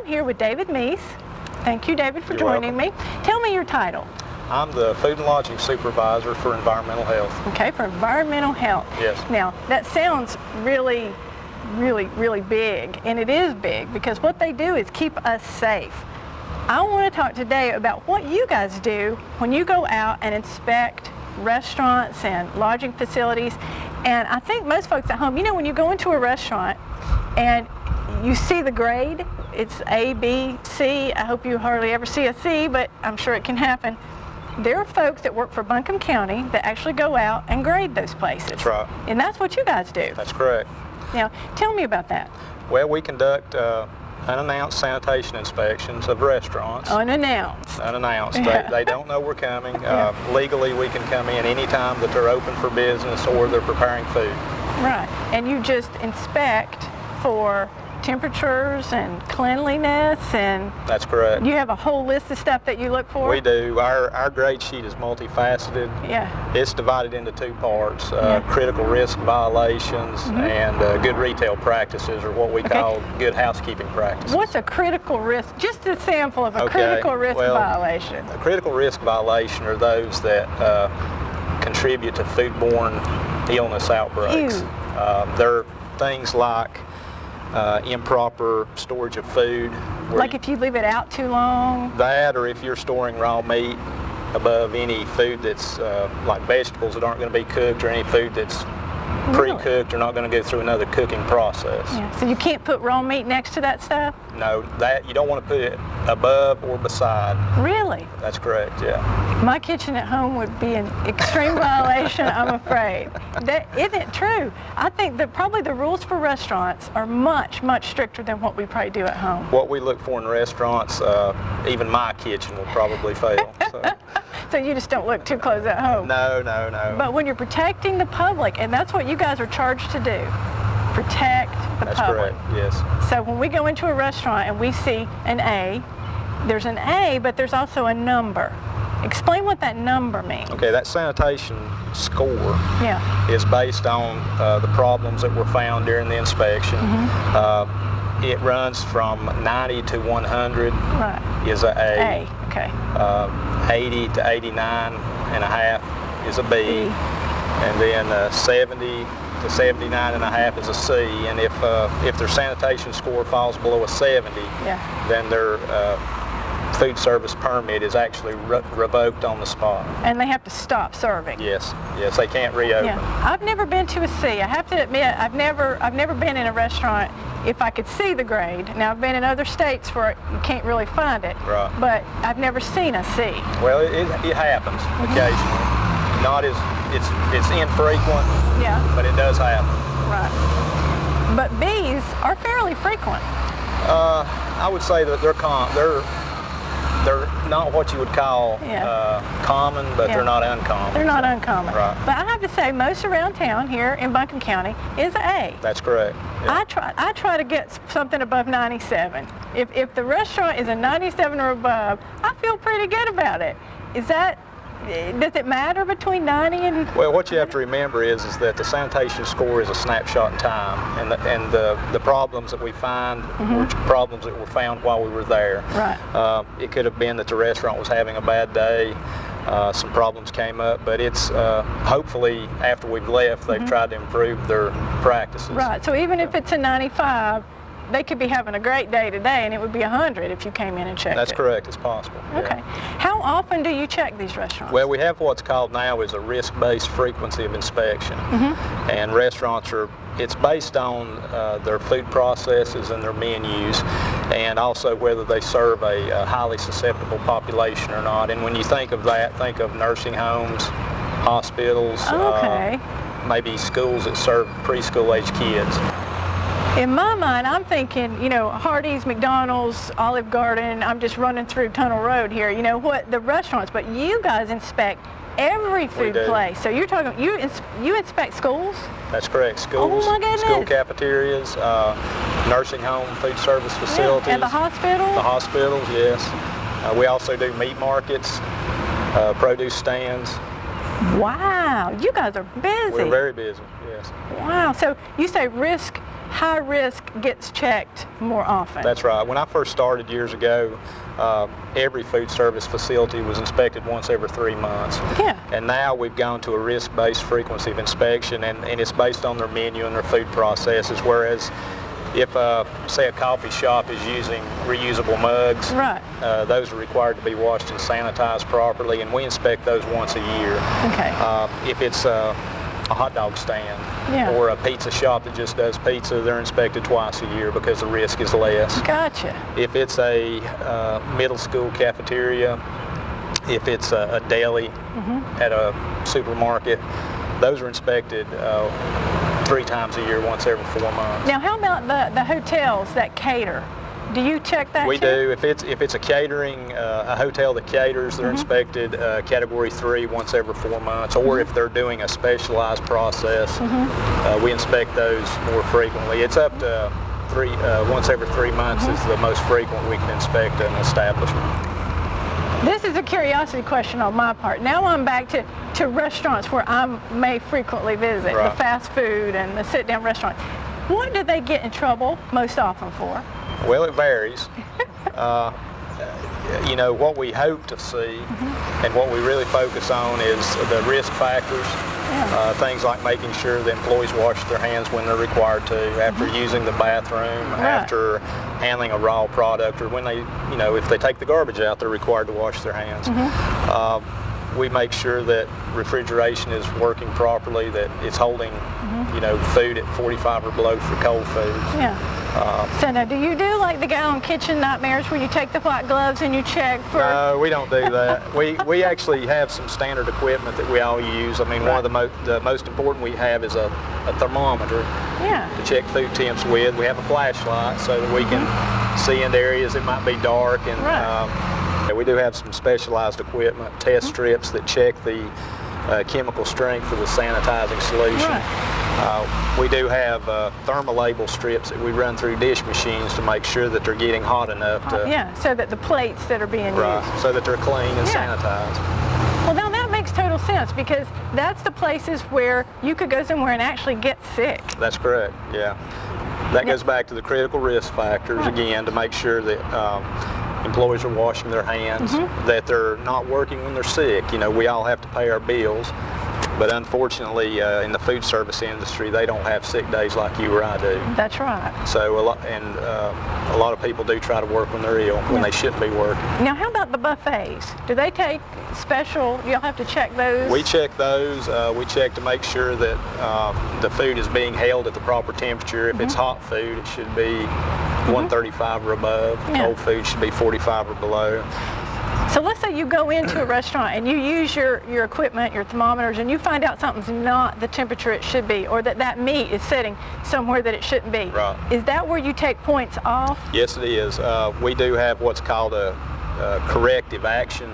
here with David Mease. Thank you, David, for joining me. Tell me your title. I'm the Food and Lodging Supervisor for Environmental Health. Okay, for Environmental Health. Yes. Now, that sounds really big, and it is big because what they do is keep us safe. I want to talk today about what you guys do when you go out and inspect restaurants and lodging facilities. And I think most folks at home, you know, when you go into a restaurant and you see the grade, it's A, B, C. I hope you hardly ever see a C, but I'm sure it can happen. There are folks that work for Buncombe County that actually go out and grade those places. That's right. And that's what you guys do. That's correct. Now, tell me about that. Well, we conduct unannounced sanitation inspections of restaurants. Unannounced. Unannounced. They don't know we're coming. Legally, we can come in any time that they're open for business or they're preparing food. Right. And you just inspect for temperatures and cleanliness, and that's correct. You have a whole list of stuff that you look for? We do. Our grade sheet is multifaceted. Yeah. It's divided into two parts, critical risk violations and good retail practices, or what we call good housekeeping practices. What's a critical risk? Just a sample of a critical risk violation. A critical risk violation are those that contribute to foodborne illness outbreaks. They're things like improper storage of food. Like if you leave it out too long? That, or if you're storing raw meat above any food that's like vegetables that aren't going to be cooked, or any food that's pre-cooked or not going to go through another cooking process. Yeah. So you can't put raw meat next to that stuff? No, that you don't want to put it above or beside. Really? That's correct, yeah. My kitchen at home would be an extreme violation, I'm afraid. That isn't it true? I think that probably the rules for restaurants are much stricter than what we probably do at home. What we look for in restaurants, even my kitchen will probably fail. So you just don't look too close at home? No. But when you're protecting the public, and that's what you guys are charged to do, protect the public. That's correct, yes. So when we go into a restaurant and we see an A, there's an A, but there's also a number. Explain what that number means. Okay, that sanitation score is based on the problems that were found during the inspection. It runs from 90 to 100 is a A. Okay. 80 to 89 and a half is a B. And then 70 to 79 and a half is a C. And if their sanitation score falls below a 70, then their food service permit is actually revoked on the spot. And they have to stop serving? Yes, they can't reopen. Yeah. I've never been to a C. I have to admit, I've never been in a restaurant if I could see the grade. Now, I've been in other states where you can't really find it, but I've never seen a C. Well, it happens occasionally. Not as, it's infrequent, but it does happen. Right. But B's are fairly frequent. I would say that they're not what you would call common, but they're not uncommon. They're not uncommon. Right. But I have to say, most around town here in Buncombe County is an A. That's correct. Yeah. I try to get something above 97. If the restaurant is a 97 or above, I feel pretty good about it. Does it matter between 90 and... Well, what you have to remember is that the sanitation score is a snapshot in time, and the problems that we find were problems that were found while we were there. Right. It could have been that the restaurant was having a bad day, some problems came up, but it's hopefully after we've left, they've tried to improve their practices. Right, so even if it's a 95, they could be having a great day today and it would be 100 if you came in and checked That's correct, it's possible. Okay. How often do you check these restaurants? Well, we have what's called now is a risk-based frequency of inspection. And restaurants it's based on their food processes and their menus, and also whether they serve a highly susceptible population or not. And when you think of that, think of nursing homes, hospitals, maybe schools that serve preschool-age kids. In my mind, I'm thinking, you know, Hardee's, McDonald's, Olive Garden, I'm just running through Tunnel Road here, you know, what the restaurants, but you guys inspect every food place. So you're talking, you inspect schools? That's correct. Schools, oh my goodness. School cafeterias, nursing home, food service facilities. And the hospitals? The hospitals, yes. We also do meat markets, produce stands. Wow, you guys are busy. We're very busy, yes. Wow, so you say risk high risk gets checked more often. That's right. When I first started years ago, every food service facility was inspected once every 3 months. Yeah. And now we've gone to a risk-based frequency of inspection, and it's based on their menu and their food processes, whereas if, say, a coffee shop is using reusable mugs, right. Those are required to be washed and sanitized properly, and we inspect those once a year. Okay. If it's a hot dog stand, yeah. or a pizza shop that just does pizza, they're inspected twice a year because the risk is less. Gotcha. If it's a middle school cafeteria, if it's a deli at a supermarket, those are inspected 3 times a year, once every 4 months. Now, how about the hotels that cater? Do you check that? We too? do. If it's a catering, a hotel that caters, they're inspected Category 3 once every 4 months. Or if they're doing a specialized process, we inspect those more frequently. It's up to once every 3 months is the most frequent we can inspect an establishment. This is a curiosity question on my part. Now I'm back to restaurants where I may frequently visit, right. the fast food and the sit-down restaurants. What do they get in trouble most often for? Well, it varies. You know, what we hope to see and what we really focus on is the risk factors. Yeah. Things like making sure the employees wash their hands when they're required to, after using the bathroom, right. after handling a raw product, or when they, you know, if they take the garbage out, they're required to wash their hands. We make sure that refrigeration is working properly, that it's holding, you know, food at 45 or below for cold food. Yeah. So now, do you do like the guy on Kitchen Nightmares where you take the white gloves and you check for... No, we don't do that. we actually have some standard equipment that we all use. I mean, right. one of the most important we have is a thermometer to check food temps with. We have a flashlight so that we can see into areas that might be dark. And right. We do have some specialized equipment, test strips that check the chemical strength of the sanitizing solution. Right. We do have thermolabel strips that we run through dish machines to make sure that they're getting hot enough to... yeah, so that the plates that are being used... so that they're clean and sanitized. Well, now that makes total sense, because that's the places where you could go somewhere and actually get sick. That's correct, yeah. That goes back to the critical risk factors, again, to make sure that employees are washing their hands, that they're not working when they're sick. You know, we all have to pay our bills. But unfortunately, in the food service industry, they don't have sick days like you or I do. That's right. So a lot of people do try to work when they're ill, when they shouldn't be working. Now, how about the buffets? Do they take special? You'll have to check those. We check those. We check to make sure that the food is being held at the proper temperature. If it's hot food, it should be 135 or above. Cold food should be 45 or below. So let's say you go into a restaurant and you use your equipment, your thermometers, and you find out something's not the temperature it should be, or that meat is sitting somewhere that it shouldn't be. Right. Is that where you take points off? Yes, it is. We do have what's called a corrective action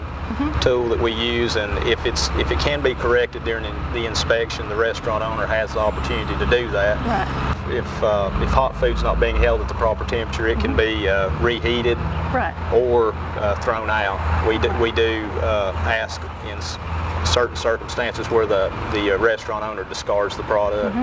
tool that we use, and if it can be corrected during the inspection, the restaurant owner has the opportunity to do that. Right. If hot food's not being held at the proper temperature, it can be reheated or thrown out. We do ask in certain circumstances where the restaurant owner discards the product.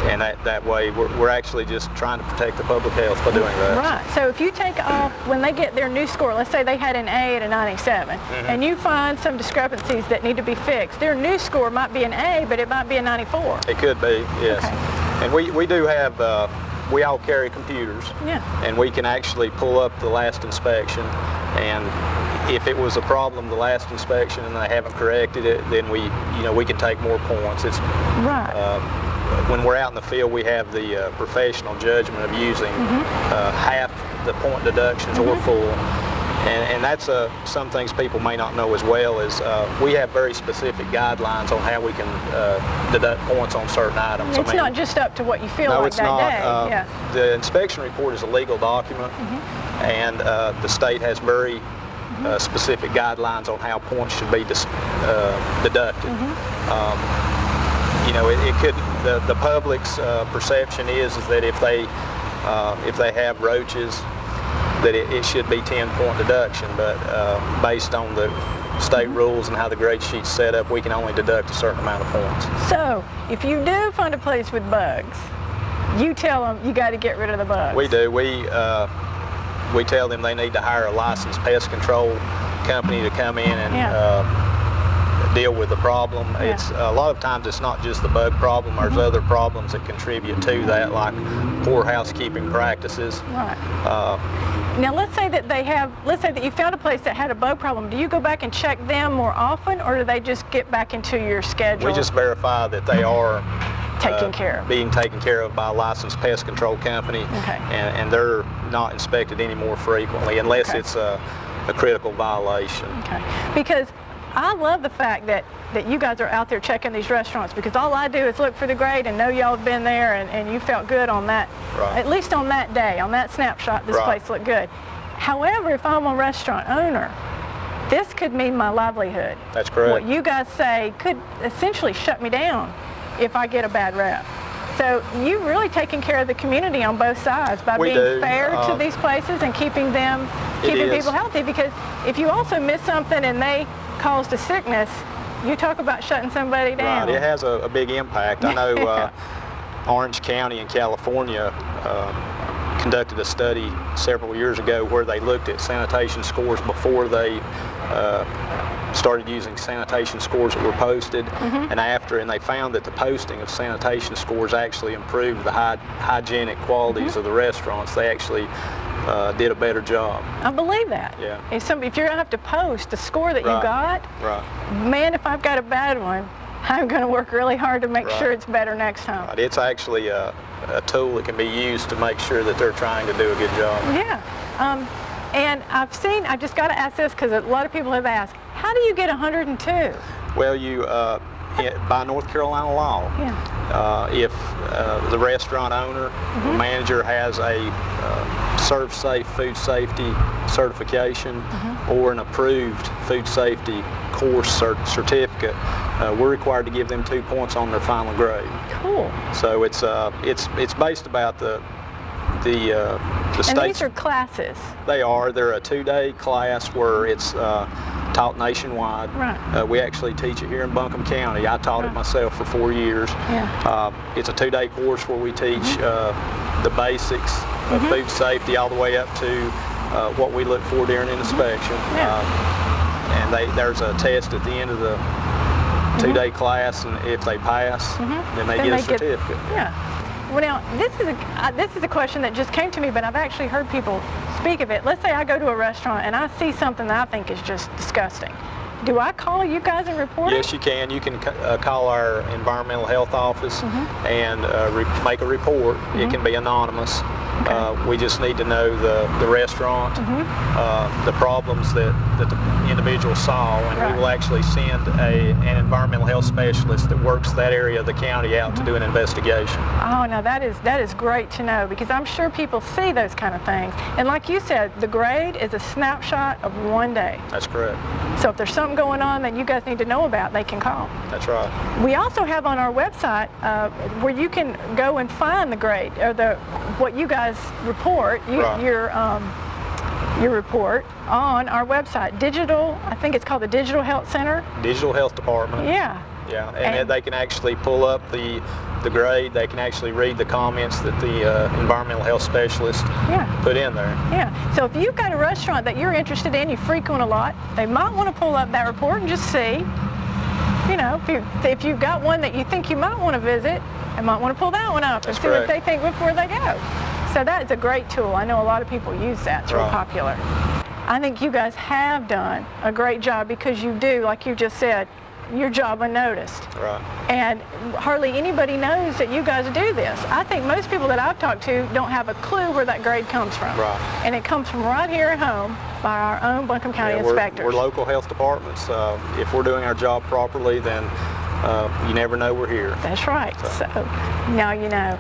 And that way, we're actually just trying to protect the public health by doing that. Right. So if you take off, when they get their new score, let's say they had an A at a 97, and you find some discrepancies that need to be fixed, their new score might be an A, but it might be a 94. It could be, yes. Okay. And we do have, we all carry computers, and we can actually pull up the last inspection, and if it was a problem the last inspection and they haven't corrected it, then we can take more points. It's when we're out in the field, we have the professional judgment of using half the point deductions or full. And that's some things people may not know as well is we have very specific guidelines on how we can deduct points on certain items. It's not just up to what you feel like that day. The inspection report is a legal document, and the state has very specific guidelines on how points should be deducted. You know, it could. The public's perception is that if they have roaches, that it should be 10-point deduction. But based on the state rules and how the grade sheet's set up, we can only deduct a certain amount of points. So if you do find a place with bugs, you tell them you got to get rid of the bugs. We do. We tell them they need to hire a licensed pest control company to come in and deal with the problem. Yeah. It's a lot of times it's not just the bug problem. There's other problems that contribute to that, like poor housekeeping practices. Right. Now let's say that you found a place that had a bug problem. Do you go back and check them more often, or do they just get back into your schedule? We just verify that they are being taken care of by a licensed pest control company, and they're not inspected any more frequently unless it's a critical violation. Okay. Because I love the fact that you guys are out there checking these restaurants, because all I do is look for the grade and know y'all have been there and you felt good on that, at least on that day, on that snapshot, this place looked good. However, if I'm a restaurant owner, this could mean my livelihood. That's correct. What you guys say could essentially shut me down if I get a bad rep. So you've really taken care of the community on both sides by being fair to these places and keeping people healthy, because if you also miss something and they caused a sickness, you talk about shutting somebody down. Right, it has a big impact. I know Orange County in California conducted a study several years ago where they looked at sanitation scores before they started using sanitation scores that were posted, and after, and they found that the posting of sanitation scores actually improved the hygienic qualities of the restaurants. They actually did a better job. I believe that. Yeah. If you're gonna have to post the score that you got, man, if I've got a bad one, I'm gonna work really hard to make sure it's better next time. Right. It's actually a tool that can be used to make sure that they're trying to do a good job. Yeah. And I just got to ask this because a lot of people have asked, how do you get 102? Well, you, by North Carolina law, if the restaurant owner or manager has a Serve Safe food safety certification or an approved food safety course certificate, we're required to give them 2 points on their final grade. Cool. So it's based about the and these are classes? They are. They're a 2-day class where it's taught nationwide. Right. We actually teach it here in Buncombe County. I taught it myself for 4 years. Yeah. It's a 2-day course where we teach the basics of food safety all the way up to what we look for during an inspection. And there's a test at the end of the 2-day class, and if they pass, then they get a certificate. Well, now, this is a question that just came to me, but I've actually heard people speak of it. Let's say I go to a restaurant and I see something that I think is just disgusting. Do I call you guys and report it? Yes, you can. You can call our environmental health office and make a report. It can be anonymous. We just need to know the restaurant, the problems that the individual saw, and we will actually send an environmental health specialist that works that area of the county out to do an investigation. Oh, now that is great to know, because I'm sure people see those kind of things. And like you said, the grade is a snapshot of one day. That's correct. So if there's something going on that you guys need to know about, they can call. That's right. We also have on our website where you can go and find the grade, or what you guys report, your report on our website. I think it's called the Digital Health Center. Digital Health Department. Yeah. Yeah, and they can actually pull up the grade. They can actually read the comments that the environmental health specialist put in there. Yeah, so if you've got a restaurant that you're interested in, you frequent a lot, they might want to pull up that report and just see, you know, if you've got one that you think you might want to visit, they might want to pull that one up and see what they think before they go. So that's a great tool. I know a lot of people use that. It's real popular. I think you guys have done a great job, because you do, like you just said, your job unnoticed. Right. And hardly anybody knows that you guys do this. I think most people that I've talked to don't have a clue where that grade comes from. Right. And it comes from right here at home by our own Buncombe County inspectors. We're local health departments. If we're doing our job properly, then you never know we're here. That's right. So now you know.